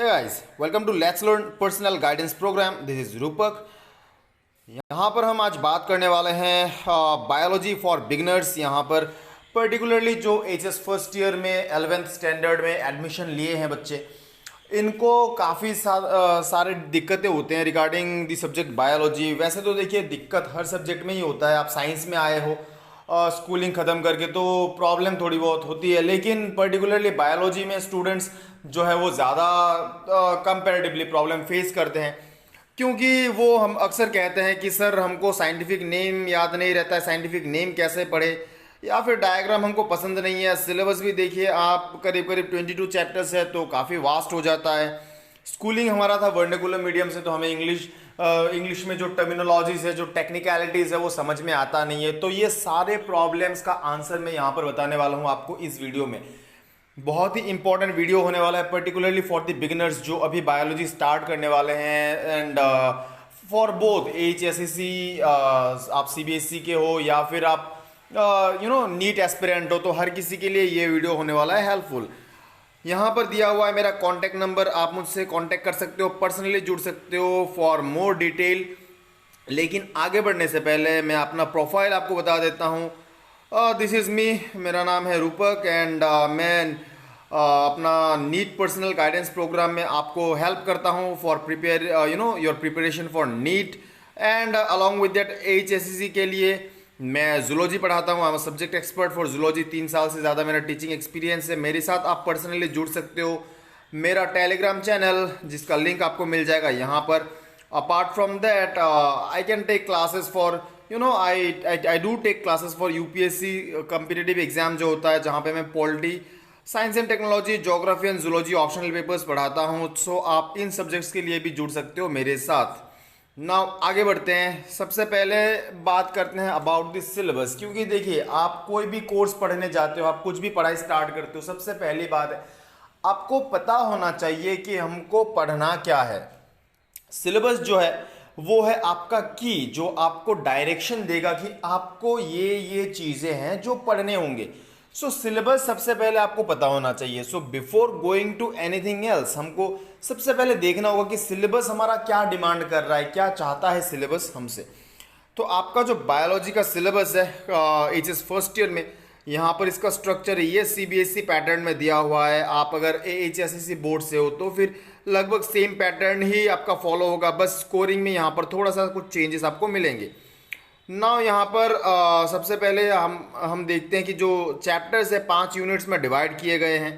Hey guys, welcome to Let's Learn Personal Guidance Program. This is रूपक. यहाँ पर हम आज बात करने वाले हैं बायोलॉजी फॉर बिगनर्स. यहाँ पर पर्टिकुलरली जो एचएस फर्स्ट ईयर में 11th स्टैंडर्ड में एडमिशन लिए हैं बच्चे, इनको काफ़ी सारे दिक्कतें होते हैं रिगार्डिंग दी सब्जेक्ट बायोलॉजी. वैसे तो देखिए दिक्कत हर सब्जेक्ट में ही होता है. आप साइंस में आए हो स्कूलिंग ख़त्म करके तो प्रॉब्लम थोड़ी बहुत होती है, लेकिन पर्टिकुलरली बायोलॉजी में स्टूडेंट्स जो है वो ज़्यादा कंपैरेटिवली प्रॉब्लम फेस करते हैं, क्योंकि वो हम अक्सर कहते हैं कि सर हमको साइंटिफिक नेम याद नहीं रहता है, साइंटिफिक नेम कैसे पढ़े, या फिर डायग्राम हमको पसंद नहीं है. सिलेबस भी देखिए आप करीब करीब 22 चैप्टर्स है तो काफ़ी वास्ट हो जाता है. स्कूलिंग हमारा था वर्नाकुलर मीडियम से, तो हमें इंग्लिश में जो टर्मिनोलॉजीज है, जो टेक्निकलिटीज़ है वो समझ में आता नहीं है. तो ये सारे प्रॉब्लम्स का आंसर मैं यहाँ पर बताने वाला हूँ आपको इस वीडियो में. बहुत ही इंपॉर्टेंट वीडियो होने वाला है पर्टिकुलरली फॉर द बिगिनर्स जो अभी बायोलॉजी स्टार्ट करने वाले हैं, एंड फॉर बोथ HSCC, आप CBSE के हो या फिर आप नीट एस्पिरेंट हो, तो हर किसी के लिए ये वीडियो होने वाला है हेल्पफुल. यहाँ पर दिया हुआ है मेरा कॉन्टैक्ट नंबर, आप मुझसे कॉन्टैक्ट कर सकते हो, पर्सनली जुड़ सकते हो फॉर मोर डिटेल. लेकिन आगे बढ़ने से पहले मैं अपना प्रोफाइल आपको बता देता हूँ. दिस इज़ मी, मेरा नाम है रूपक, एंड मैं अपना नीट पर्सनल गाइडेंस प्रोग्राम में आपको हेल्प करता हूँ for prepare your preparation for NEET, and along with that HSCC के लिए मैं जूलॉजी पढ़ाता हूँ. I am subject expert for zoology. 3 साल से ज़्यादा मेरा टीचिंग एक्सपीरियंस है. मेरे साथ आप पर्सनली जुड़ सकते हो. मेरा टेलीग्राम चैनल जिसका लिंक आपको मिल जाएगा यहाँ पर. Apart from that I can take classes for I do take classes for UPSC competitive exam जो होता है, जहाँ पे मैं polity, science and technology, geography and zoology optional papers पढ़ाता हूँ. सो आप इन सब्जेक्ट्स के लिए भी जुड़ सकते हो मेरे साथ. नाउ आगे बढ़ते हैं. सबसे पहले बात करते हैं अबाउट दिस सिलेबस, क्योंकि देखिए आप कोई भी कोर्स पढ़ने जाते हो, आप कुछ भी पढ़ाई स्टार्ट करते हो, सबसे पहली बात है आपको पता होना चाहिए कि हमको पढ़ना क्या है. सिलेबस जो है वो है आपका की, जो आपको डायरेक्शन देगा कि आपको ये चीज़ें हैं जो पढ़ने होंगे. सो सिलेबस सबसे पहले आपको पता होना चाहिए. So before going to anything else हमको सबसे पहले देखना होगा कि सिलेबस हमारा क्या डिमांड कर रहा है, क्या चाहता है सिलेबस हमसे. तो आपका जो बायोलॉजी का सिलेबस है HS फर्स्ट ईयर में, यहाँ पर इसका स्ट्रक्चर है ये CBSE पैटर्न में दिया हुआ है. आप अगर HSCC बोर्ड से हो तो फिर लगभग सेम पैटर्न ही आपका फॉलो होगा, बस स्कोरिंग में यहाँ पर थोड़ा सा कुछ चेंजेस आपको मिलेंगे. ना यहाँ पर सबसे पहले हम देखते हैं कि जो चैप्टर्स है 5 यूनिट्स में डिवाइड किए गए हैं.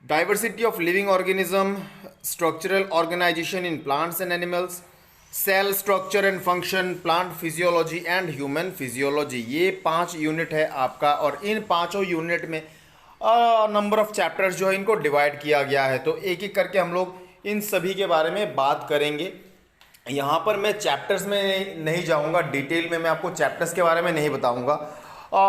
Diversity of living organism, structural organization in plants and animals, cell structure and function, plant physiology and human physiology. ये 5 यूनिट है आपका, और इन 5 यूनिट में नंबर ऑफ चैप्टर्स जो है इनको डिवाइड किया गया है. तो एक एक करके हम लोग इन सभी के बारे में बात करेंगे. यहाँ पर मैं चैप्टर्स में नहीं जाऊँगा, डिटेल में मैं आपको चैप्टर्स के बारे में नहीं बताऊँगा.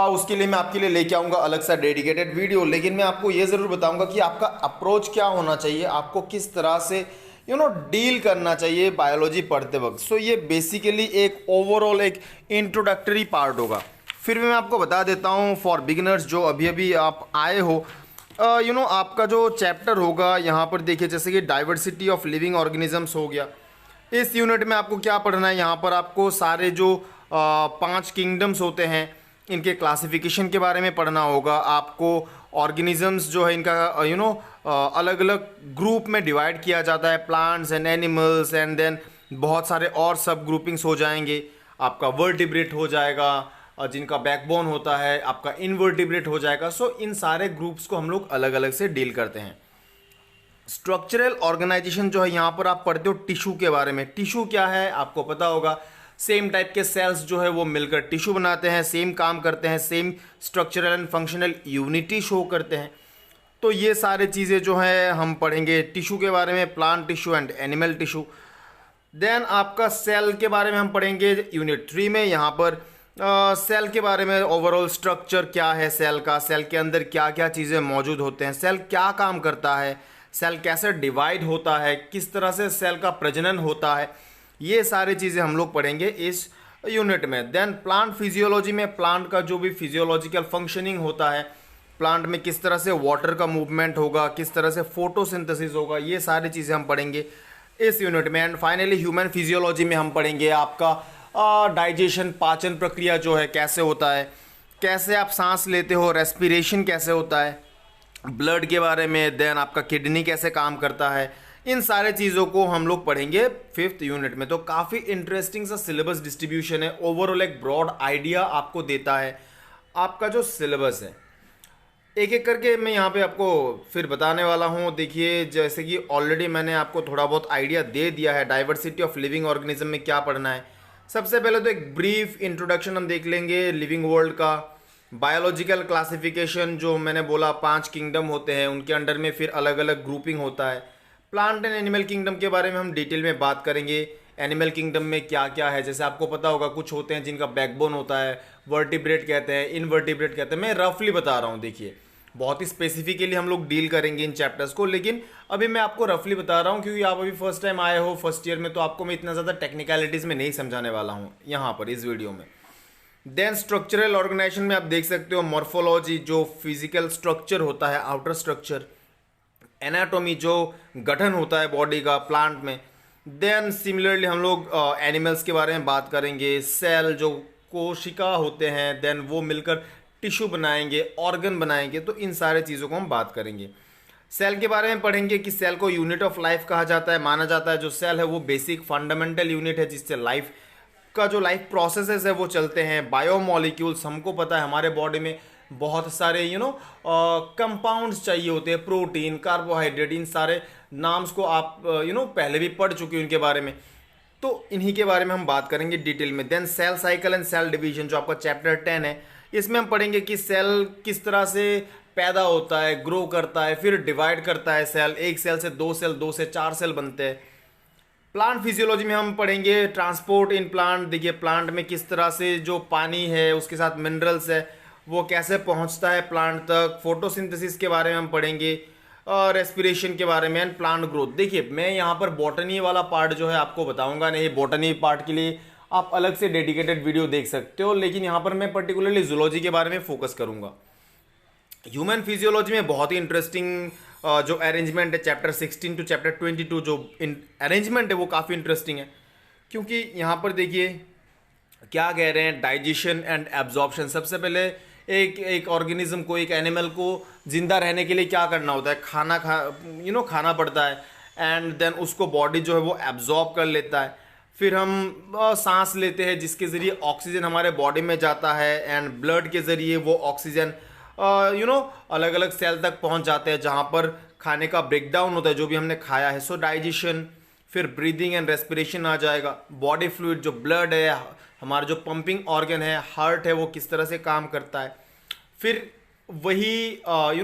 उसके लिए मैं आपके लिए लेके आऊँगा अलग सा डेडिकेटेड वीडियो. लेकिन मैं आपको ये ज़रूर बताऊँगा कि आपका अप्रोच क्या होना चाहिए, आपको किस तरह से डील करना चाहिए बायोलॉजी पढ़ते वक्त. सो ये बेसिकली एक ओवरऑल एक इंट्रोडक्टरी पार्ट होगा. फिर मैं आपको बता देता हूँ फॉर बिगिनर्स जो अभी अभी आप आए हो, आपका जो चैप्टर होगा यहाँ पर देखिए, जैसे कि डाइवर्सिटी ऑफ लिविंग ऑर्गेनिजम्स हो गया. इस यूनिट में आपको क्या पढ़ना है, यहाँ पर आपको सारे जो 5 किंगडम्स होते हैं इनके क्लासिफिकेशन के बारे में पढ़ना होगा. आपको ऑर्गेनिजम्स जो है इनका अलग अलग ग्रुप में डिवाइड किया जाता है, plants and animals, and then बहुत सारे और सब ग्रुपिंग्स हो जाएंगे. आपका वर्टिब्रेट हो जाएगा, जिनका बैकबोन होता है, आपका इनवर्टिब्रेट हो जाएगा. सो इन सारे ग्रुप्स को हम लोग अलग अलग से डील करते हैं. स्ट्रक्चरल ऑर्गेनाइजेशन जो है यहाँ पर आप पढ़ते हो टिश्यू के बारे में. टिश्यू क्या है आपको पता होगा, सेम टाइप के सेल्स जो है वो मिलकर टिश्यू बनाते हैं, सेम काम करते हैं, same structural and functional unity show करते हैं. तो ये सारे चीज़ें जो हैं हम पढ़ेंगे टिश्यू के बारे में, plant tissue and animal tissue. Then आपका सेल के बारे में हम पढ़ेंगे यूनिट 3 में. यहाँ पर सेल के बारे में ओवरऑल स्ट्रक्चर क्या है सेल का, सेल के अंदर क्या क्या चीज़ें मौजूद होते हैं, सेल क्या काम करता है, सेल कैसे डिवाइड होता है, किस तरह से सेल का प्रजनन होता है, ये सारी चीज़ें हम लोग पढ़ेंगे इस यूनिट में. देन प्लांट फिजियोलॉजी में प्लांट का जो भी फिजियोलॉजिकल फंक्शनिंग होता है, प्लांट में किस तरह से वाटर का मूवमेंट होगा, किस तरह से फोटोसिंथेसिस होगा, ये सारी चीज़ें हम पढ़ेंगे इस यूनिट में। एंड फाइनली ह्यूमन फिजियोलॉजी में हम पढ़ेंगे आपका डाइजेशन, पाचन प्रक्रिया जो है कैसे होता है, कैसे आप सांस लेते हो, रेस्पिरेशन कैसे होता है, ब्लड के बारे में, देन आपका किडनी कैसे काम करता है, इन सारे चीज़ों को हम लोग पढ़ेंगे 5th यूनिट में। तो काफ़ी इंटरेस्टिंग सा सिलेबस डिस्ट्रीब्यूशन है, ओवरऑल एक ब्रॉड आइडिया आपको देता है आपका जो सिलेबस है। एक एक करके मैं यहाँ पे आपको फिर बताने वाला हूँ। देखिए, जैसे कि ऑलरेडी मैंने आपको थोड़ा बहुत आइडिया दे दिया है डाइवर्सिटी ऑफ लिविंग ऑर्गेनिज्म में क्या पढ़ना है। सबसे पहले तो एक ब्रीफ इंट्रोडक्शन हम देख लेंगे लिविंग वर्ल्ड का, बायोलॉजिकल क्लासिफिकेशन जो मैंने बोला 5 किंगडम होते हैं, उनके अंडर में फिर अलग अलग ग्रुपिंग होता है। प्लांट एंड एनिमल किंगडम के बारे में हम डिटेल में बात करेंगे, एनिमल किंगडम में क्या क्या है। जैसे आपको पता होगा कुछ होते हैं जिनका बैकबोन होता है, वर्टिब्रेट कहते हैं, इनवर्टिब्रेट कहते हैं। मैं रफली बता रहा हूँ, देखिए बहुत ही स्पेसिफिकली हम लोग डील करेंगे इन चैप्टर्स को, लेकिन अभी मैं आपको रफली बता रहा हूँ क्योंकि आप अभी फर्स्ट टाइम आए हो फर्स्ट ईयर में, तो आपको मैं इतना ज़्यादा टेक्निकलिटीज़ में नहीं समझाने वाला हूँ यहाँ पर इस वीडियो में। देन स्ट्रक्चरल ऑर्गेनाइजेशन में आप देख सकते हो मॉर्फोलॉजी जो फिजिकल स्ट्रक्चर होता है, आउटर स्ट्रक्चर, एनाटॉमी जो गठन होता है बॉडी का प्लांट में। देन सिमिलरली हम लोग एनिमल्स के बारे में बात करेंगे, सेल जो कोशिका होते हैं, देन वो मिलकर टिश्यू बनाएंगे, ऑर्गन बनाएंगे, तो इन सारे चीज़ों को हम बात करेंगे। सेल के बारे में पढ़ेंगे कि सेल को यूनिट ऑफ लाइफ कहा जाता है, माना जाता है जो सेल है वो बेसिक फंडामेंटल यूनिट है जिससे लाइफ का जो लाइफ प्रोसेसेस है वो चलते हैं। बायोमोलिक्यूल्स, हमको पता है हमारे बॉडी में बहुत सारे कंपाउंड्स चाहिए होते हैं, प्रोटीन, कार्बोहाइड्रेट, इन सारे नाम्स को आप पहले भी पढ़ चुके हो इनके बारे में, तो इन्हीं के बारे में हम बात करेंगे डिटेल में। Then cell cycle and cell division जो आपका चैप्टर 10 है, इसमें हम पढ़ेंगे कि सेल किस तरह से पैदा होता है, ग्रो करता है, फिर डिवाइड करता है सेल, एक सेल से 2 सेल, 2 से 4 सेल बनते हैं। प्लांट फिजियोलॉजी में हम पढ़ेंगे ट्रांसपोर्ट इन प्लांट। देखिए प्लांट में किस तरह से जो पानी है उसके साथ मिनरल्स है वो कैसे पहुंचता है प्लांट तक। फोटोसिंथेसिस के बारे में हम पढ़ेंगे, रेस्पिरेशन के बारे में, एंड प्लांट ग्रोथ। देखिए मैं यहाँ पर बॉटनी वाला पार्ट जो है आपको बताऊंगा नहीं, बॉटनी पार्ट के लिए आप अलग से डेडिकेटेड वीडियो देख सकते हो, लेकिन यहाँ पर मैं पर्टिकुलरली जूलॉजी के बारे में फोकस करूंगा। ह्यूमन फिजियोलॉजी में बहुत ही इंटरेस्टिंग जो अरेंजमेंट है चैप्टर 16 टू चैप्टर 22, जो अरेंजमेंट है वो काफ़ी इंटरेस्टिंग है क्योंकि यहाँ पर देखिए क्या कह रहे हैं, डाइजेशन एंड एब्जॉर्प्शन। सबसे पहले एक ऑर्गेनिज्म को, एक एनिमल को जिंदा रहने के लिए क्या करना होता है, खाना पड़ता है, एंड देन उसको बॉडी जो है वो एब्जॉर्ब कर लेता है। फिर हम सांस लेते हैं जिसके ज़रिए ऑक्सीजन हमारे बॉडी में जाता है, एंड ब्लड के ज़रिए वो ऑक्सीजन अलग अलग सेल तक पहुंच जाते हैं जहां पर खाने का ब्रेकडाउन होता है जो भी हमने खाया है। सो डाइजेशन, फिर ब्रीदिंग एंड रेस्पिरेशन आ जाएगा। बॉडी फ्लूइड जो ब्लड है, हमारा जो पंपिंग ऑर्गन है, हार्ट है, वो किस तरह से काम करता है। फिर वही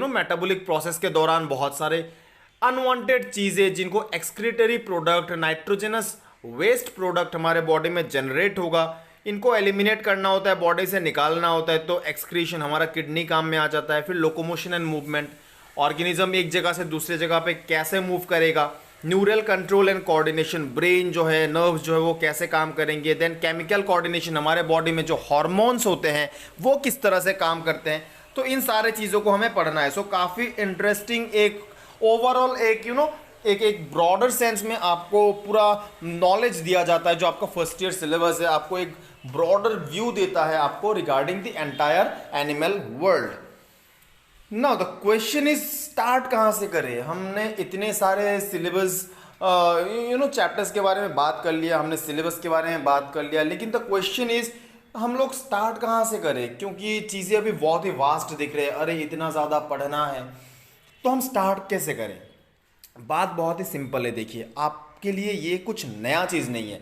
मेटाबॉलिक प्रोसेस के दौरान बहुत सारे अनवांटेड चीज़ें जिनको excretory product, nitrogenous waste product हमारे बॉडी में जनरेट होगा, इनको एलिमिनेट करना होता है, बॉडी से निकालना होता है, तो एक्सक्रीशन, हमारा किडनी काम में आ जाता है। फिर लोकोमोशन एंड मूवमेंट, ऑर्गेनिज्म एक जगह से दूसरे जगह पे कैसे मूव करेगा। Neural control and coordination, brain जो है, नर्व्स जो है वो कैसे काम करेंगे। देन केमिकल कोऑर्डिनेशन, हमारे बॉडी में जो हार्मोन्स होते हैं वो किस तरह से काम करते हैं। तो इन सारे चीज़ों को हमें पढ़ना है। सो काफ़ी इंटरेस्टिंग एक ओवरऑल एक ब्रॉडर सेंस में आपको पूरा नॉलेज दिया जाता है। जो आपका फर्स्ट ईयर सिलेबस है आपको एक ब्रॉडर व्यू देता है आपको regarding the entire animal world. Now the question is start कहाँ से करें। हमने इतने सारे सिलेबस चैप्टर्स के बारे में बात कर लिया, हमने सिलेबस के बारे में बात कर लिया, लेकिन द क्वेश्चन इज हम लोग स्टार्ट कहाँ से करें, क्योंकि चीज़ें अभी बहुत ही वास्ट दिख रहे हैं। अरे इतना ज़्यादा पढ़ना है तो हम स्टार्ट कैसे करें। बात बहुत ही सिंपल है। देखिए आपके लिए ये कुछ नया चीज़ नहीं है,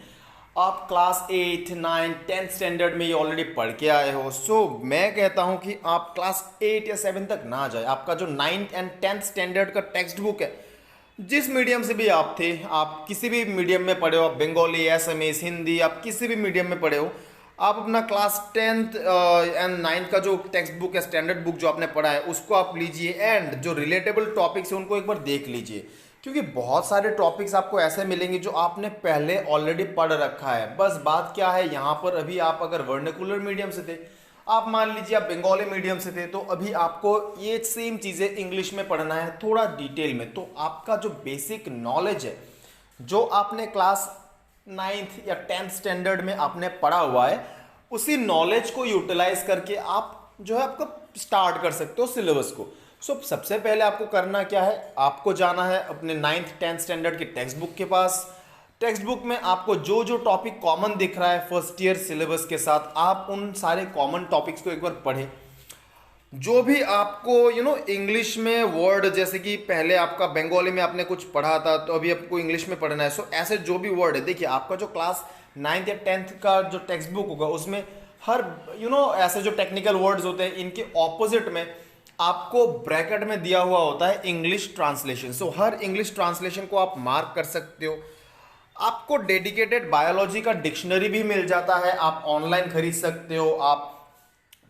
आप क्लास 8, 9, 10 स्टैंडर्ड में ये ऑलरेडी पढ़ के आए हो। सो मैं कहता हूँ कि आप क्लास 8 या 7 तक ना जाए। आपका जो 9th एंड 10th स्टैंडर्ड का टेक्स्ट बुक है, जिस मीडियम से भी आप थे, आप किसी भी मीडियम में पढ़े हो, आप बंगाली, एसएमएस, हिंदी, आप किसी भी मीडियम में पढ़े हो, आप अपना क्लास 10th एंड 9th का जो टेक्स्ट बुक है, स्टैंडर्ड बुक जो आपने पढ़ा है, उसको आप लीजिए, एंड जो रिलेटेबल टॉपिक्स हैं उनको एक बार देख लीजिए, क्योंकि बहुत सारे टॉपिक्स आपको ऐसे मिलेंगे जो आपने पहले ऑलरेडी पढ़ रखा है। बस बात क्या है, यहाँ पर अभी आप अगर वर्नाकुलर मीडियम से थे, आप मान लीजिए आप बंगाली मीडियम से थे, तो अभी आपको ये सेम चीज़ें इंग्लिश में पढ़ना है थोड़ा डिटेल में, तो आपका जो बेसिक नॉलेज है जो आपने क्लास 9th या 10th स्टैंडर्ड में आपने पढ़ा हुआ है, उसी नॉलेज को यूटिलाइज करके आप जो है आपको स्टार्ट कर सकते हो सिलेबस को। सबसे पहले आपको करना क्या है, आपको जाना है अपने 9th 10th स्टैंडर्ड की टेक्स्ट बुक के पास। टेक्स्ट बुक में आपको जो जो टॉपिक कॉमन दिख रहा है फर्स्ट ईयर सिलेबस के साथ, आप उन सारे कॉमन टॉपिक्स को एक बार पढ़ें। जो भी आपको इंग्लिश में वर्ड, जैसे कि पहले आपका बंगाली में आपने कुछ पढ़ा था तो अभी आपको इंग्लिश में पढ़ना है, ऐसे जो भी वर्ड है, देखिए आपका जो क्लास 9th या 10th का जो टेक्स्ट बुक होगा उसमें हर ऐसे जो टेक्निकल वर्ड्स होते हैं इनके ऑपोजिट में आपको ब्रैकेट में दिया हुआ होता है इंग्लिश ट्रांसलेशन। हर इंग्लिश ट्रांसलेशन को आप मार्क कर सकते हो। आपको डेडिकेटेड बायोलॉजी का डिक्शनरी भी मिल जाता है, आप ऑनलाइन खरीद सकते हो, आप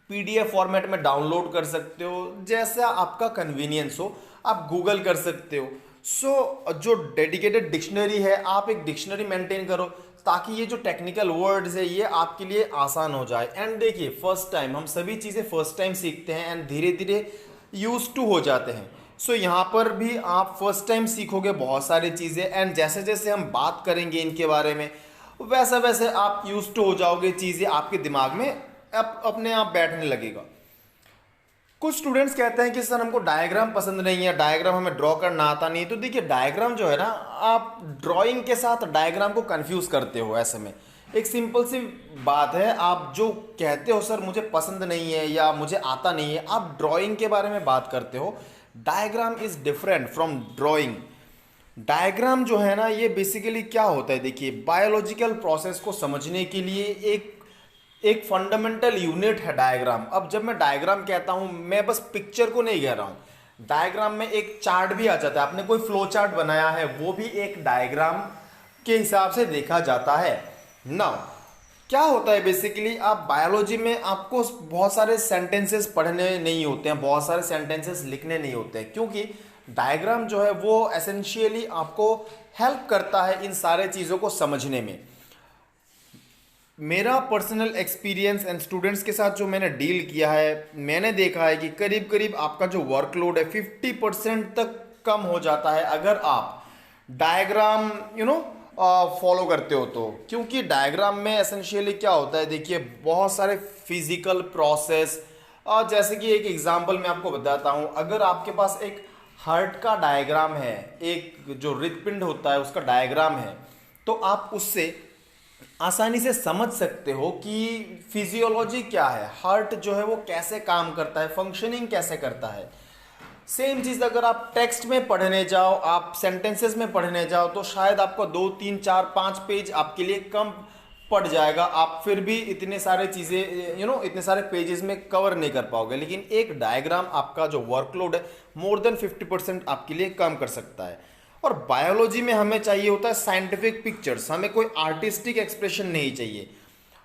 पीडीएफ फॉर्मेट में डाउनलोड कर सकते हो, जैसा आपका कन्वीनियंस हो आप गूगल कर सकते हो। जो डेडिकेटेड डिक्शनरी है, आप एक डिक्शनरी मेंटेन करो ताकि ये जो टेक्निकल वर्ड्स है ये आपके लिए आसान हो जाए। एंड देखिए फर्स्ट टाइम, हम सभी चीज़ें फर्स्ट टाइम सीखते हैं एंड धीरे धीरे यूज टू हो जाते हैं। यहाँ पर भी आप फर्स्ट टाइम सीखोगे बहुत सारी चीज़ें, एंड जैसे जैसे हम बात करेंगे इनके बारे में वैसे वैसे आप यूज टू हो जाओगे, चीज़ें आपके दिमाग में अपने आप बैठने लगेगा। कुछ स्टूडेंट्स कहते हैं कि सर हमको डायग्राम पसंद नहीं है, डायग्राम हमें ड्रॉ करना आता नहीं। तो देखिए डायग्राम जो है ना, आप ड्राइंग के साथ डायग्राम को कंफ्यूज करते हो। ऐसे में एक सिंपल सी बात है, आप जो कहते हो सर मुझे पसंद नहीं है या मुझे आता नहीं है, आप ड्राइंग के बारे में बात करते हो। Diagram is different from drawing. Diagram जो है ना, ये बेसिकली क्या होता है, देखिए बायोलॉजिकल प्रोसेस को समझने के लिए एक फंडामेंटल यूनिट है डायग्राम। अब जब मैं डायग्राम कहता हूं, मैं बस पिक्चर को नहीं कह रहा हूं, डायग्राम में एक चार्ट भी आ जाता है। आपने कोई फ्लो चार्ट बनाया है, वो भी एक डायग्राम के हिसाब से देखा जाता है ना। क्या होता है बेसिकली, आप बायोलॉजी में आपको बहुत सारे सेंटेंसेस पढ़ने नहीं होते हैं, बहुत सारे सेंटेंसेस लिखने नहीं होते हैं, क्योंकि डायग्राम जो है वो एसेंशियली आपको हेल्प करता है इन सारे चीज़ों को समझने में। मेरा पर्सनल एक्सपीरियंस एंड स्टूडेंट्स के साथ जो मैंने डील किया है, मैंने देखा है कि करीब करीब आपका जो वर्कलोड है 50% तक कम हो जाता है अगर आप डायग्राम फॉलो करते हो तो। क्योंकि डायग्राम में एसेंशियली क्या होता है, देखिए बहुत सारे फिजिकल प्रोसेस, और जैसे कि एक एग्जांपल मैं आपको बताता हूँ। अगर आपके पास एक हार्ट का डायग्राम है, एक जो हृदपिंड होता है उसका डायग्राम है, तो आप उससे आसानी से समझ सकते हो कि फिजियोलॉजी क्या है, हार्ट जो है वो कैसे काम करता है, फंक्शनिंग कैसे करता है। सेम चीज़ अगर आप टेक्स्ट में पढ़ने जाओ, आप सेंटेंसेस में पढ़ने जाओ, तो शायद आपको 2 3 4 5 पेज आपके लिए कम पड़ जाएगा। आप फिर भी इतने सारे चीज़ें इतने सारे पेजेस में कवर नहीं कर पाओगे। लेकिन एक डायग्राम आपका जो वर्कलोड है मोर देन 50% आपके लिए कम कर सकता है। और बायोलॉजी में हमें चाहिए होता है साइंटिफिक पिक्चर्स, हमें कोई आर्टिस्टिक एक्सप्रेशन नहीं चाहिए।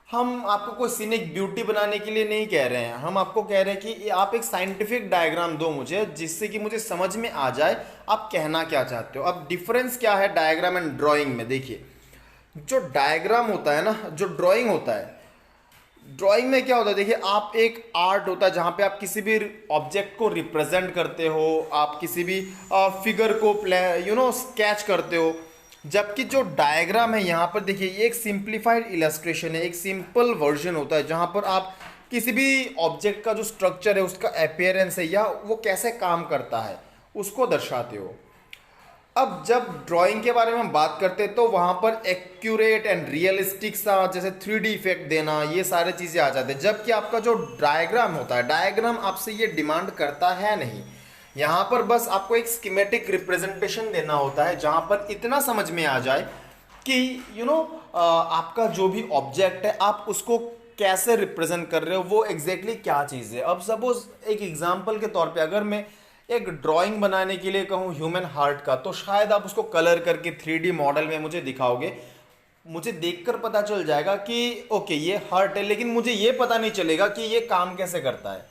हम आपको कोई सीनिक ब्यूटी बनाने के लिए नहीं कह रहे हैं, हम आपको कह रहे हैं कि आप एक साइंटिफिक डायग्राम दो मुझे, जिससे कि मुझे समझ में आ जाए आप कहना क्या चाहते हो। अब डिफरेंस क्या है डायग्राम एंड ड्राइंग में, देखिए जो डायग्राम होता है ना, जो ड्राइंग होता है, ड्राइंग में क्या होता है, देखिए आप एक आर्ट होता है जहाँ पे आप किसी भी ऑब्जेक्ट को रिप्रेजेंट करते हो, आप किसी भी फिगर को स्केच करते हो। जबकि जो डायग्राम है यहाँ पर देखिए ये एक सिंप्लीफाइड इलस्ट्रेशन है, एक सिंपल वर्जन होता है जहाँ पर आप किसी भी ऑब्जेक्ट का जो स्ट्रक्चर है, उसका अपीयरेंस है या वो कैसे काम करता है, उसको दर्शाते हो। अब जब ड्राइंग के बारे में हम बात करते हैं तो वहाँ पर एक्यूरेट एंड रियलिस्टिक सा, जैसे 3D इफेक्ट देना, ये सारे चीज़ें आ जाते हैं। जबकि आपका जो डायग्राम होता है, डायग्राम आपसे ये डिमांड करता है नहीं। यहाँ पर बस आपको एक स्कीमेटिक रिप्रेजेंटेशन देना होता है जहाँ पर इतना समझ में आ जाए कि आपका जो भी ऑब्जेक्ट है आप उसको कैसे रिप्रेजेंट कर रहे हो, वो एग्जैक्टली क्या चीज़ है। अब सपोज एक एग्जाम्पल के तौर पे अगर मैं एक ड्राइंग बनाने के लिए कहूँ ह्यूमन हार्ट का, तो शायद आप उसको कलर करके 3D मॉडल में मुझे दिखाओगे, मुझे देखकर पता चल जाएगा कि ओके ये हार्ट है, लेकिन मुझे ये पता नहीं चलेगा कि ये काम कैसे करता है।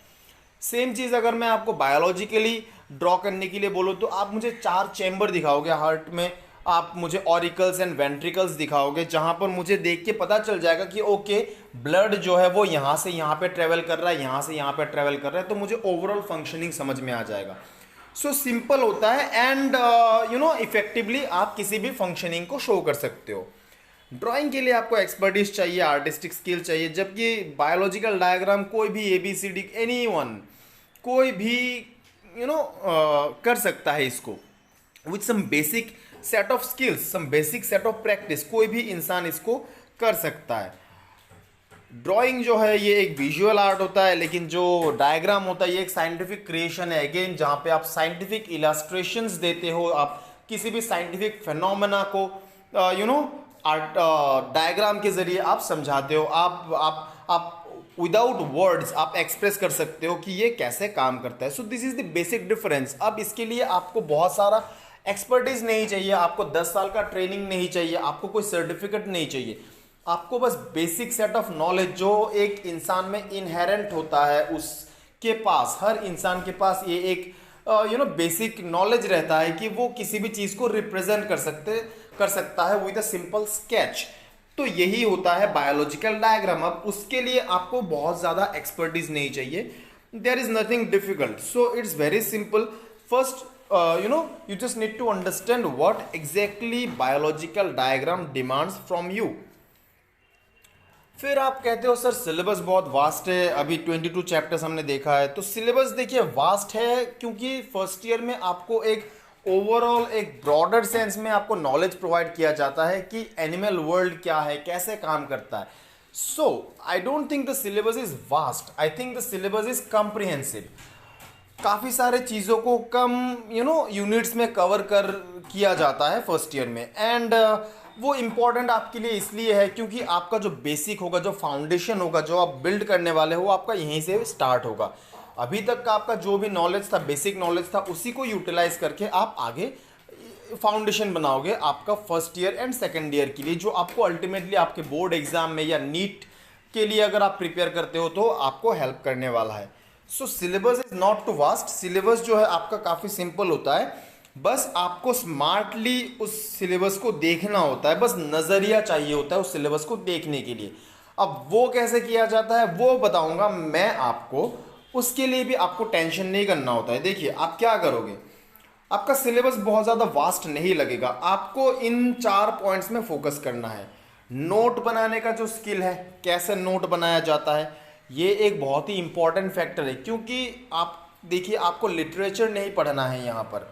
सेम चीज़ अगर मैं आपको बायोलॉजिकली ड्रॉ करने के लिए बोलूँ तो आप मुझे 4 चैम्बर दिखाओगे हार्ट में, आप मुझे ऑरिकल्स एंड वेंट्रिकल्स दिखाओगे, जहां पर मुझे देख के पता चल जाएगा कि ओके ब्लड जो है वो यहाँ से यहाँ पे ट्रेवल कर रहा है, यहाँ से यहाँ पे ट्रेवल कर रहा है, तो मुझे ओवरऑल फंक्शनिंग समझ में आ जाएगा। सो सिंपल होता है एंड इफेक्टिवली आप किसी भी फंक्शनिंग को शो कर सकते हो। ड्राइंग के लिए आपको एक्सपर्टीज चाहिए, आर्टिस्टिक स्किल चाहिए, जबकि बायोलॉजिकल डायग्राम कोई भी ABCD एनीवन कोई भी कर सकता है इसको with some basic set of skills, some basic set of practice, कोई भी इंसान इसको कर सकता है। ड्राइंग जो है ये एक विजुअल आर्ट होता है, लेकिन जो डायग्राम होता है ये एक साइंटिफिक क्रिएशन है, अगेन जहाँ पे आप साइंटिफिक इलास्ट्रेशंस देते हो, आप किसी भी साइंटिफिक फेनोमेना को आर्ट डायग्राम के जरिए आप समझाते हो, आप विदाउट वर्ड्स आप एक्सप्रेस कर सकते हो कि ये कैसे काम करता है। So this is the basic difference. अब इसके लिए आपको बहुत सारा एक्सपर्टीज नहीं चाहिए, आपको 10 साल का ट्रेनिंग नहीं चाहिए, आपको कोई सर्टिफिकेट नहीं चाहिए, आपको बस बेसिक सेट ऑफ नॉलेज जो एक इंसान में इनहेरेंट होता है, उसके पास, हर इंसान के पास ये एक बेसिक नॉलेज रहता है कि वो किसी भी चीज को रिप्रेजेंट कर सकता है विद अ सिंपल स्केच। तो यही होता है बायोलॉजिकल डायग्राम। अब उसके लिए आपको बहुत ज्यादा एक्सपर्टीज नहीं चाहिए, there is nothing difficult, so it's very simple. First you just need to understand what exactly biological diagram demands from you। फिर आप कहते हो सर सिलेबस बहुत वास्ट है, अभी 22 चैप्टर्स हमने देखा है। तो सिलेबस देखिए वास्ट है क्योंकि फर्स्ट ईयर में आपको एक ओवरऑल एक ब्रॉडर सेंस में आपको नॉलेज प्रोवाइड किया जाता है कि एनिमल वर्ल्ड क्या है, कैसे काम करता है। So I don't think the syllabus is vast, I think the syllabus is comprehensive. काफ़ी सारे चीज़ों को कम यूनिट्स में कवर किया जाता है फर्स्ट ईयर में, एंड वो इम्पॉर्टेंट आपके लिए इसलिए है क्योंकि आपका जो बेसिक होगा, जो फाउंडेशन होगा, जो आप बिल्ड करने वाले हो, आपका यहीं से स्टार्ट होगा। अभी तक का आपका जो भी नॉलेज था, बेसिक नॉलेज था, उसी को यूटिलाइज करके आप आगे फाउंडेशन बनाओगे आपका first year and second year के लिए, जो आपको अल्टीमेटली आपके बोर्ड एग्जाम में या नीट के लिए अगर आप प्रिपेयर करते हो तो आपको हेल्प करने वाला है। So syllabus is not too vast, syllabus जो है आपका काफ़ी सिंपल होता है, बस आपको स्मार्टली उस सिलेबस को देखना होता है, बस नज़रिया चाहिए होता है उस सिलेबस को देखने के लिए। अब वो कैसे किया जाता है वो बताऊंगा मैं आपको, उसके लिए भी आपको टेंशन नहीं करना होता है। देखिए आप क्या करोगे, आपका सिलेबस बहुत ज़्यादा वास्ट नहीं लगेगा, आपको इन 4 पॉइंट्स में फोकस करना है। नोट बनाने का जो स्किल है, कैसे नोट बनाया जाता है, ये एक बहुत ही इंपॉर्टेंट फैक्टर है, क्योंकि आप देखिए आपको लिटरेचर नहीं पढ़ना है यहाँ पर,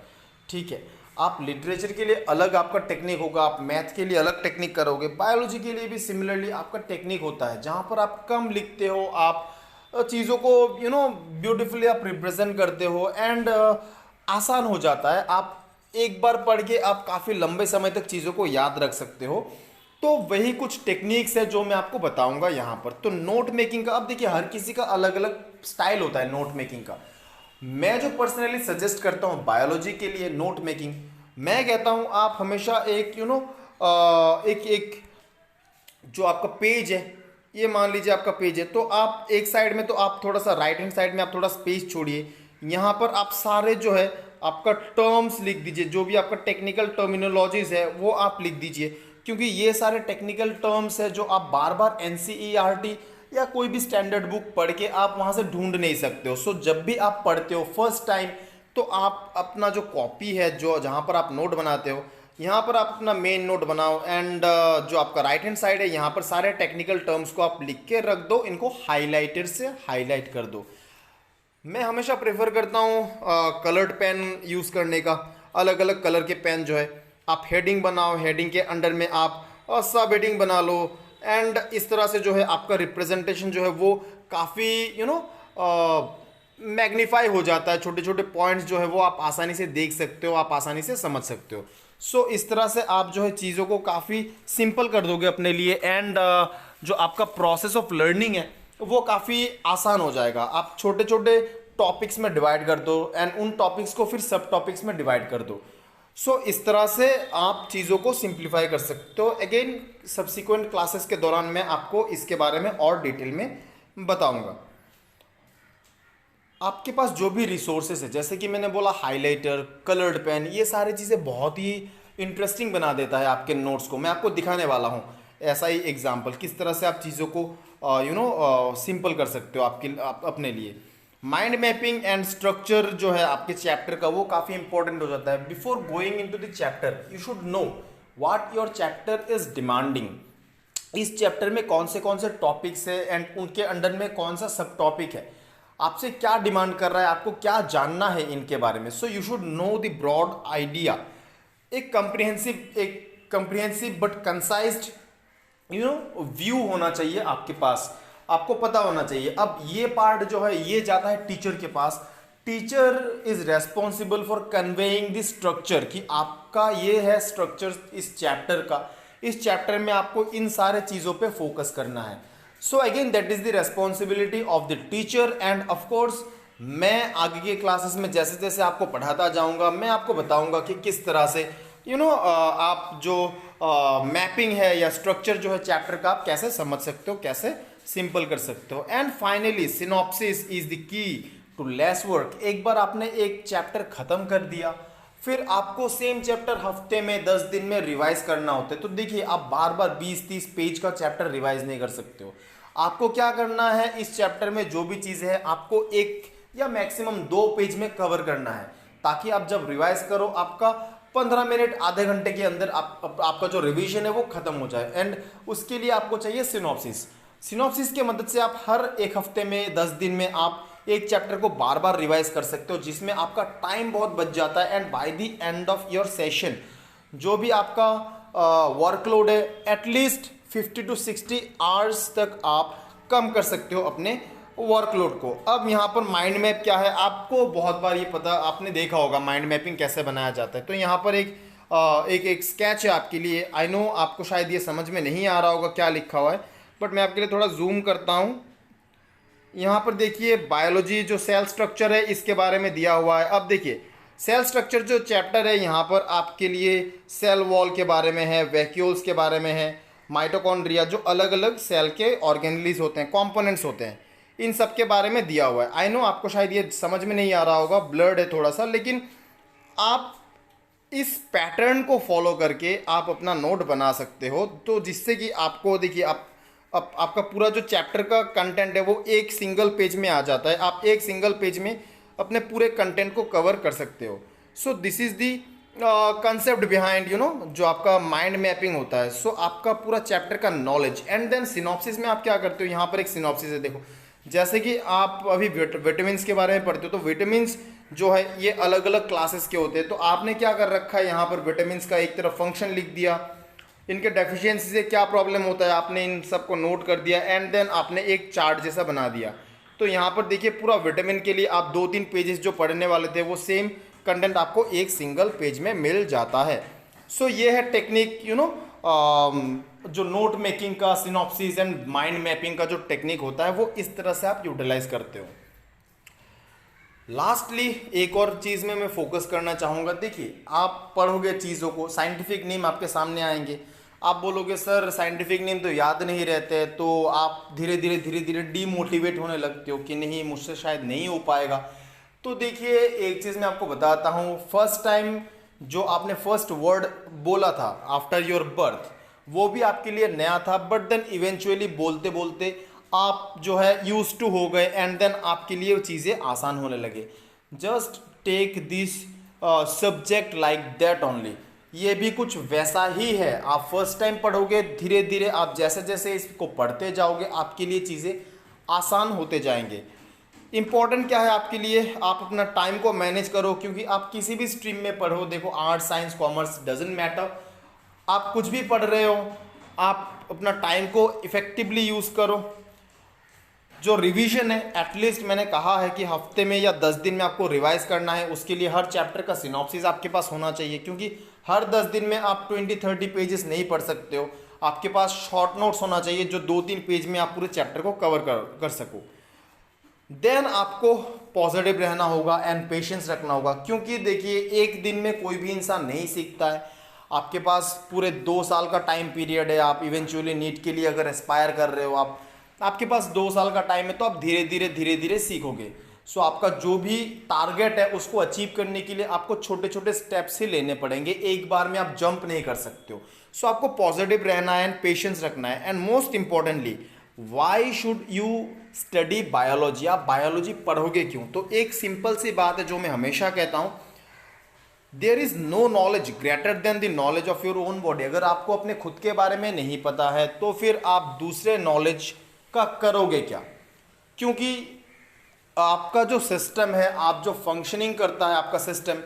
ठीक है। आप लिटरेचर के लिए अलग आपका टेक्निक होगा, आप मैथ के लिए अलग टेक्निक करोगे, बायोलॉजी के लिए भी सिमिलरली आपका टेक्निक होता है, जहाँ पर आप कम लिखते हो, आप चीज़ों को ब्यूटीफुली आप रिप्रेजेंट करते हो, एंड आसान हो जाता है। आप एक बार पढ़ के आप काफ़ी लंबे समय तक चीज़ों को याद रख सकते हो। तो वही कुछ टेक्निक्स है जो मैं आपको बताऊंगा यहाँ पर। तो नोट मेकिंग का, अब देखिए हर किसी का अलग अलग स्टाइल होता है नोट मेकिंग का। मैं जो पर्सनली सजेस्ट करता हूँ बायोलॉजी के लिए नोट मेकिंग, मैं कहता हूँ आप हमेशा एक एक जो आपका पेज है, ये मान लीजिए आपका पेज है, तो आप एक साइड में, तो आप थोड़ा सा राइट हैंड साइड में आप थोड़ा स्पेस छोड़िए, यहाँ पर आप सारे जो है आपका टर्म्स लिख दीजिए, जो भी आपका टेक्निकल टर्मिनोलॉजीज है वो आप लिख दीजिए, क्योंकि ये सारे टेक्निकल टर्म्स है जो आप बार बार NCERT या कोई भी स्टैंडर्ड बुक पढ़ के आप वहाँ से ढूंढ नहीं सकते हो। सो जब भी आप पढ़ते हो फर्स्ट टाइम, तो आप अपना जो कॉपी है, जो जहाँ पर आप नोट बनाते हो, यहाँ पर आप अपना मेन नोट बनाओ, एंड जो आपका राइट हैंड साइड है यहाँ पर सारे टेक्निकल टर्म्स को आप लिख के रख दो, इनको हाईलाइटर से हाईलाइट कर दो। मैं हमेशा प्रेफर करता हूँ कलर्ड पेन यूज़ करने का, अलग अलग कलर के पेन जो है, आप हेडिंग बनाओ, हेडिंग के अंडर में आप सब हेडिंग बना लो, एंड इस तरह से जो है आपका रिप्रेजेंटेशन जो है वो काफ़ी मैग्नीफाई हो जाता है। छोटे छोटे पॉइंट्स जो है वो आप आसानी से देख सकते हो, आप आसानी से समझ सकते हो। सो इस तरह से आप जो है चीज़ों को काफ़ी सिंपल कर दोगे अपने लिए, एंड जो आपका प्रोसेस ऑफ लर्निंग है वो काफ़ी आसान हो जाएगा। आप छोटे छोटे टॉपिक्स में डिवाइड कर दो, एंड उन टॉपिक्स को फिर सब टॉपिक्स में डिवाइड कर दो। सो इस तरह से आप चीज़ों को सिंप्लीफाई कर सकते हो। अगेन सब्सिक्वेंट क्लासेस के दौरान मैं आपको इसके बारे में और डिटेल में बताऊंगा। आपके पास जो भी रिसोर्सेस है, जैसे कि मैंने बोला हाइलाइटर, कलर्ड पेन, ये सारी चीज़ें बहुत ही इंटरेस्टिंग बना देता है आपके नोट्स को। मैं आपको दिखाने वाला हूँ ऐसा ही एग्जाम्पल, किस तरह से आप चीज़ों को सिंपल कर सकते हो अपने लिए। माइंड मैपिंग एंड स्ट्रक्चर जो है आपके चैप्टर का, वो काफ़ी इंपॉर्टेंट हो जाता है। Before going into the chapter you should know what your chapter is demanding. इस चैप्टर में कौन से टॉपिक्स है एंड उनके अंडर में कौन सा सब टॉपिक है, आपसे क्या डिमांड कर रहा है, आपको क्या जानना है इनके बारे में। So you should know the broad idea. एक कंप्रिहेंसिव बट कंसाइज्ड व्यू होना चाहिए आपके पास, आपको पता होना चाहिए। अब ये पार्ट जो है ये जाता है टीचर के पास। Teacher is responsible for conveying the structure, कि आपका ये है स्ट्रक्चर इस चैप्टर का, इस चैप्टर में आपको इन सारे चीज़ों पे फोकस करना है। So again that is the responsibility of the teacher. End of course मैं आगे के क्लासेस में जैसे जैसे आपको पढ़ाता जाऊंगा, मैं आपको बताऊंगा कि किस तरह से आप जो मैपिंग है या स्ट्रक्चर जो है चैप्टर का, आप कैसे समझ सकते हो, कैसे सिंपल कर सकते हो। And finally synopsis is the key to less work. एक बार आपने एक चैप्टर खत्म कर दिया, फिर आपको सेम चैप्टर हफ्ते में 10 दिन में रिवाइज करना होता है। तो देखिए आप बार बार 20-30 पेज का चैप्टर रिवाइज नहीं कर सकते हो। आपको क्या करना है, इस चैप्टर में जो भी चीज़ें हैं आपको 1 या मैक्सिमम 2 पेज में कवर करना है, ताकि आप जब रिवाइज करो आपका 15 मिनट आधे घंटे के अंदर आपका जो रिवीजन है वो खत्म हो जाए। एंड उसके लिए आपको चाहिए सिनॉप्सिस। सिनॉप्सिस की मदद से आप हर एक हफ्ते में 10 दिन में आप एक चैप्टर को बार बार रिवाइज कर सकते हो, जिसमें आपका टाइम बहुत बच जाता है। And by the end of your session जो भी आपका वर्कलोड है, एटलीस्ट 50 to 60 आवर्स तक आप कम कर सकते हो अपने वर्कलोड को। अब यहाँ पर माइंड मैप क्या है, आपको बहुत बार ये पता, आपने देखा होगा माइंड मैपिंग कैसे बनाया जाता है। तो यहाँ पर एक स्केच है आपके लिए। आई नो आपको शायद ये समझ में नहीं आ रहा होगा क्या लिखा हुआ है, बट मैं आपके लिए थोड़ा जूम करता हूँ। यहाँ पर देखिए बायोलॉजी जो सेल स्ट्रक्चर है इसके बारे में दिया हुआ है। अब देखिए सेल स्ट्रक्चर जो चैप्टर है यहाँ पर आपके लिए सेल वॉल के बारे में है, वैक्यूल्स के बारे में है, माइटोकॉन्ड्रिया जो अलग अलग सेल के ऑर्गेनलीज होते हैं, कंपोनेंट्स होते हैं, इन सब के बारे में दिया हुआ है। आई नो आपको शायद ये समझ में नहीं आ रहा होगा, ब्लर्ड है थोड़ा सा, लेकिन आप इस पैटर्न को फॉलो करके आप अपना नोट बना सकते हो। तो जिससे कि आपको देखिए आपका पूरा जो चैप्टर का कंटेंट है वो एक सिंगल पेज में आ जाता है। आप एक सिंगल पेज में अपने पूरे कंटेंट को कवर कर सकते हो। So this is the concept behind जो आपका माइंड मैपिंग होता है। सो आपका पूरा चैप्टर का नॉलेज। एंड देन सिनॉप्सिस में आप क्या करते हो, यहाँ पर एक सिनॉप्सिस है, देखो जैसे कि आप अभी विटामिन के बारे में पढ़ते हो, तो विटामिन जो है ये अलग अलग क्लासेस के होते हैं। तो आपने क्या कर रखा है, यहाँ पर विटामिन का एक तरफ फंक्शन लिख दिया, इनके डेफिशिएंसी से क्या प्रॉब्लम होता है आपने इन सबको नोट कर दिया। एंड देन आपने एक चार्ट जैसा बना दिया। तो यहाँ पर देखिए पूरा विटामिन के लिए आप 2-3 पेजेस जो पढ़ने वाले थे वो सेम कंटेंट आपको एक सिंगल पेज में मिल जाता है। सो ये है टेक्निक जो नोट मेकिंग का, सिनॉप्सिस एंड माइंड मैपिंग का जो टेक्निक होता है वो इस तरह से आप यूटिलाइज करते हो। लास्टली एक और चीज़ में मैं फोकस करना चाहूँगा। देखिए आप पढ़ोगे चीज़ों को, साइंटिफिक नेम आपके सामने आएंगे, आप बोलोगे सर साइंटिफिक नेम तो याद नहीं रहते, तो आप धीरे धीरे डीमोटिवेट होने लगते हो कि नहीं मुझसे शायद नहीं हो पाएगा। तो देखिए एक चीज़ मैं आपको बताता हूँ, फर्स्ट टाइम जो आपने फर्स्ट वर्ड बोला था आफ्टर योर बर्थ वो भी आपके लिए नया था, बट देन इवेंचुअली बोलते बोलते आप जो है यूज टू हो गए एंड देन आपके लिए चीज़ें आसान होने लगे। Just take this subject like that only. ये भी कुछ वैसा ही है। आप फर्स्ट टाइम पढ़ोगे, धीरे धीरे आप जैसे जैसे इसको पढ़ते जाओगे आपके लिए चीज़ें आसान होते जाएंगे। इंपॉर्टेंट क्या है आपके लिए, आप अपना टाइम को मैनेज करो, क्योंकि आप किसी भी स्ट्रीम में पढ़ो, देखो arts science commerce doesn't matter, आप कुछ भी पढ़ रहे हो, आप अपना टाइम को इफेक्टिवली यूज़ करो। जो रिवीजन है एटलीस्ट मैंने कहा है कि हफ्ते में या 10 दिन में आपको रिवाइज करना है, उसके लिए हर चैप्टर का सिनॉप्सिस आपके पास होना चाहिए, क्योंकि हर 10 दिन में आप 20-30 पेजेस नहीं पढ़ सकते हो। आपके पास शॉर्ट नोट्स होना चाहिए जो 2-3 पेज में आप पूरे चैप्टर को कवर कर सको। देन आपको पॉजिटिव रहना होगा एंड पेशेंस रखना होगा, क्योंकि देखिए एक दिन में कोई भी इंसान नहीं सीखता है। आपके पास पूरे 2 साल का टाइम पीरियड है। आप इवेंचुअली नीट के लिए अगर एस्पायर कर रहे हो, आपके पास 2 साल का टाइम है, तो आप धीरे धीरे सीखोगे। सो आपका जो भी टारगेट है उसको अचीव करने के लिए आपको छोटे छोटे स्टेप्स ही लेने पड़ेंगे, एक बार में आप जंप नहीं कर सकते हो। सो आपको पॉजिटिव रहना है एंड पेशेंस रखना है। And most importantly, why should you study biology? आप बायोलॉजी पढ़ोगे क्यों? तो एक सिंपल सी बात है जो मैं हमेशा कहता हूं, there is no knowledge greater than the knowledge of your own body. अगर आपको अपने खुद के बारे में नहीं पता है तो फिर आप दूसरे नॉलेज का करोगे क्या? क्योंकि आपका जो सिस्टम है, आप जो फंक्शनिंग करता है आपका सिस्टम,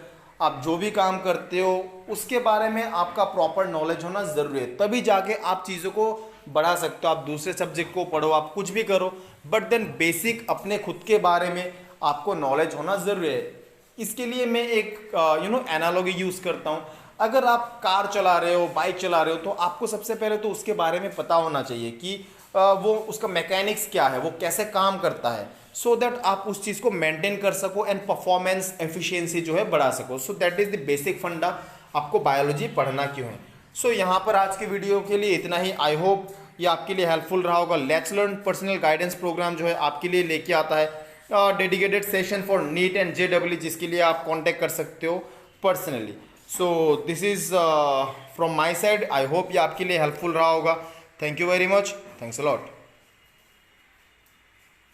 आप जो भी काम करते हो उसके बारे में आपका प्रॉपर नॉलेज होना ज़रूरी है, तभी जाके आप चीज़ों को बढ़ा सकते हो। आप दूसरे सब्जेक्ट को पढ़ो, आप कुछ भी करो, बट देन बेसिक अपने खुद के बारे में आपको नॉलेज होना ज़रूरी है। इसके लिए मैं एक एनालॉजी यूज़ करता हूँ। अगर आप कार चला रहे हो, बाइक चला रहे हो, तो आपको सबसे पहले तो उसके बारे में पता होना चाहिए कि वो उसका मैकेनिक्स क्या है, वो कैसे काम करता है, सो दैट आप उस चीज़ को मेंटेन कर सको एंड परफॉर्मेंस एफिशिएंसी जो है बढ़ा सको। So that is the basic फंडा, आपको बायोलॉजी पढ़ना क्यों है। सो यहाँ पर आज के वीडियो के लिए इतना ही। आई होप ये आपके लिए हेल्पफुल रहा होगा। Let's learn personal guidance programme जो है आपके लिए लेके आता है dedicated session for NEET and JEE, जिसके लिए आप कांटेक्ट कर सकते हो personally. So this is from my side. I hope ये आपके लिए हेल्पफुल रहा होगा। Thank you very much. Thanks a lot.